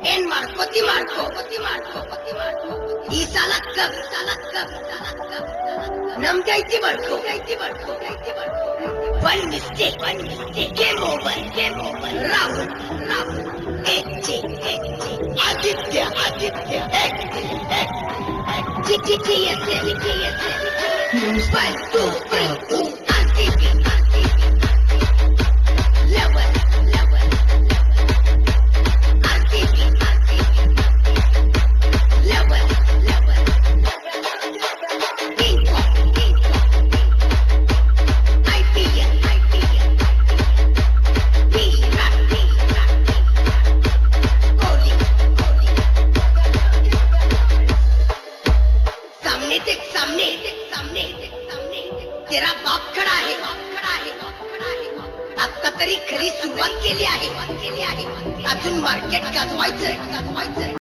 En Marco, ti Marco, ti Marco, ti Marco. Isala kab, sala kab, sala kab. Namdaiti Marco, daiti Marco, daiti Marco. One mistake, game over, game over. Rahul, Rahul. Ekti, ekti. Aditya, Aditya. Ekti, ekti. Titi, yes, yes. One, two, three. Aditya, Aditya. Level, level. तेरा बाप खडा आहे आता तरी खरी सुरुवात केली आहे अजून मार्केट गाजवायचं